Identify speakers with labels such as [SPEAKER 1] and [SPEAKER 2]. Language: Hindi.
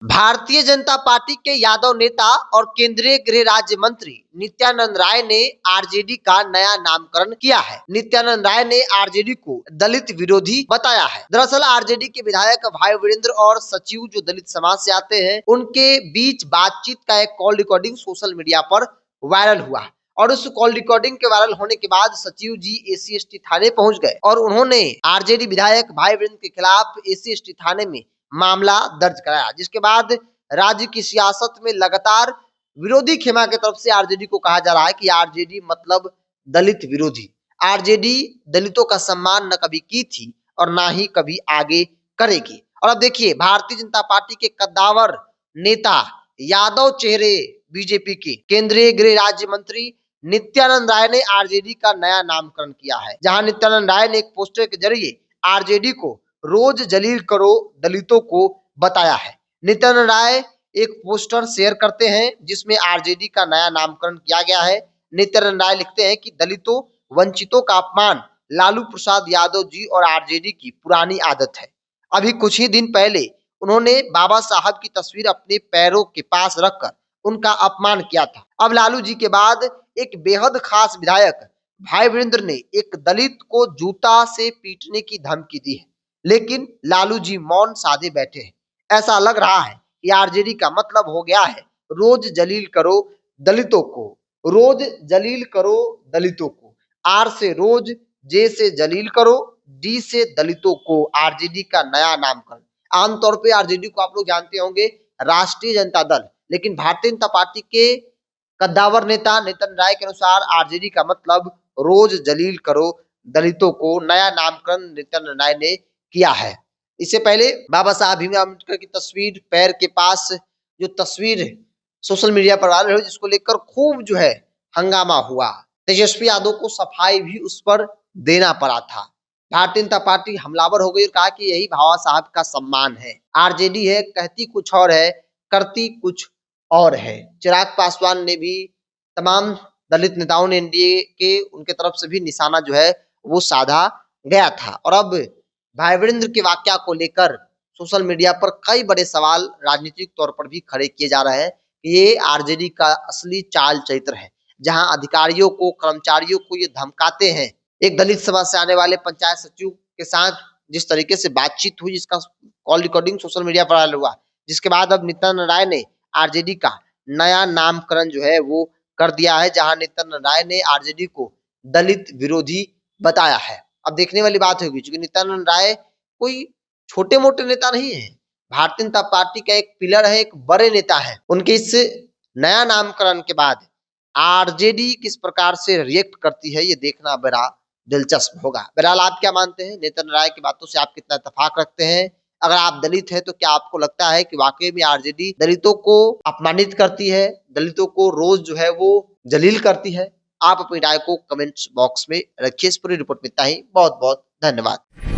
[SPEAKER 1] भारतीय जनता पार्टी के यादव नेता और केंद्रीय गृह राज्य मंत्री नित्यानंद राय ने आरजेडी का नया नामकरण किया है। नित्यानंद राय ने आरजेडी को दलित विरोधी बताया है। दरअसल आरजेडी के विधायक भाई वीरेंद्र और सचिव जो दलित समाज से आते हैं, उनके बीच बातचीत का एक कॉल रिकॉर्डिंग सोशल मीडिया पर वायरल हुआ और उस कॉल रिकॉर्डिंग के वायरल होने के बाद सचिव जी एसी/एसटी थाने पहुंच गए और उन्होंने आरजेडी विधायक भाई वीरेंद्र के खिलाफ एसी/एसटी थाने में मामला दर्ज कराया, जिसके बाद राज्य की सियासत में लगातार विरोधी खेमा की तरफ से आरजेडी को कहा जा रहा है कि आरजेडी मतलब दलित विरोधी। आरजेडी दलितों का सम्मान न कभी की थी और ना ही कभी आगे करेगी। और अब देखिए, भारतीय जनता पार्टी के कद्दावर नेता यादव चेहरे बीजेपी के केंद्रीय गृह राज्य मंत्री नित्यानंद राय ने आरजेडी का नया नामकरण किया है, जहां नित्यानंद राय ने एक पोस्टर के जरिए आरजेडी को रोज जलील करो दलितों को बताया है। नित्यानंद राय एक पोस्टर शेयर करते हैं जिसमें आरजेडी का नया नामकरण किया गया है। नित्यानंद राय लिखते हैं कि दलितों वंचितों का अपमान लालू प्रसाद यादव जी और आरजेडी की पुरानी आदत है। अभी कुछ ही दिन पहले उन्होंने बाबा साहब की तस्वीर अपने पैरों के पास रखकर उनका अपमान किया था। अब लालू जी के बाद एक बेहद खास विधायक भाई वीरेंद्र ने एक दलित को जूता से पीटने की धमकी दी है, लेकिन लालू जी मौन साधे बैठे हैं। ऐसा लग रहा है कि आरजेडी का मतलब हो गया है रोज जलील करो दलितों को, रोज जलील करो दलितों को। आर से रोज, जे से जलील करो, डी से दलितों को आरजेडी का नया नामकरण। आमतौर पे आरजेडी को आप लोग जानते होंगे राष्ट्रीय जनता दल, लेकिन भारतीय जनता पार्टी के कद्दावर नेता नित्यानंद राय के अनुसार आरजेडी का मतलब रोज जलील करो दलितों को। नया नामकरण नित्यानंद राय ने किया है। इससे पहले बाबा साहब भीमराव अम्बेडकर की तस्वीर पैर के पास जो तस्वीर सोशल मीडिया पर वायरल हुई, जिसको लेकर खूब जो है हंगामा हुआ। तेजस्वी यादव को सफाई भी उस पर देना पड़ा था। भारतीय जनता पार्टी हमलावर हो गई और कहा कि यही बाबा साहब का सम्मान है। आरजेडी है, कहती कुछ और है, करती कुछ और है। चिराग पासवान ने भी, तमाम दलित नेताओं ने एनडीए के उनके तरफ से भी निशाना जो है वो साधा गया था। और अब भाई वीरेंद्र के वाकया को लेकर सोशल मीडिया पर कई बड़े सवाल राजनीतिक तौर पर भी खड़े किए जा रहे हैं कि ये आरजेडी का असली चाल चरित्र है, जहां अधिकारियों को, कर्मचारियों को ये धमकाते हैं। एक दलित समाज से आने वाले पंचायत सचिव के साथ जिस तरीके से बातचीत हुई, जिसका कॉल रिकॉर्डिंग सोशल मीडिया पर वायरल हुआ, जिसके बाद अब नित्यानंद राय ने आरजेडी का नया नामकरण जो है वो कर दिया है, जहां नित्यानंद राय ने आरजेडी को दलित विरोधी बताया है। अब देखने वाली बात होगी, क्योंकि नित्यानंद राय कोई छोटे मोटे नेता नहीं है, भारतीय जनता पार्टी का एक पिलर है, एक बड़े नेता है। उनके इस नया नामकरण के बाद आरजेडी किस प्रकार से रिएक्ट करती है, ये देखना बड़ा दिलचस्प होगा। बहरहाल आप क्या मानते हैं? नित्यानंद राय की बातों से आप कितना इत्तेफाक रखते हैं? अगर आप दलित हैं तो क्या आपको लगता है कि वाकई में आरजेडी दलितों को अपमानित करती है, दलितों को रोज जो है वो जलील करती है? आप अपनी राय को कमेंट्स बॉक्स में रखिए। इस पूरी रिपोर्ट में इतना ही। बहुत बहुत धन्यवाद।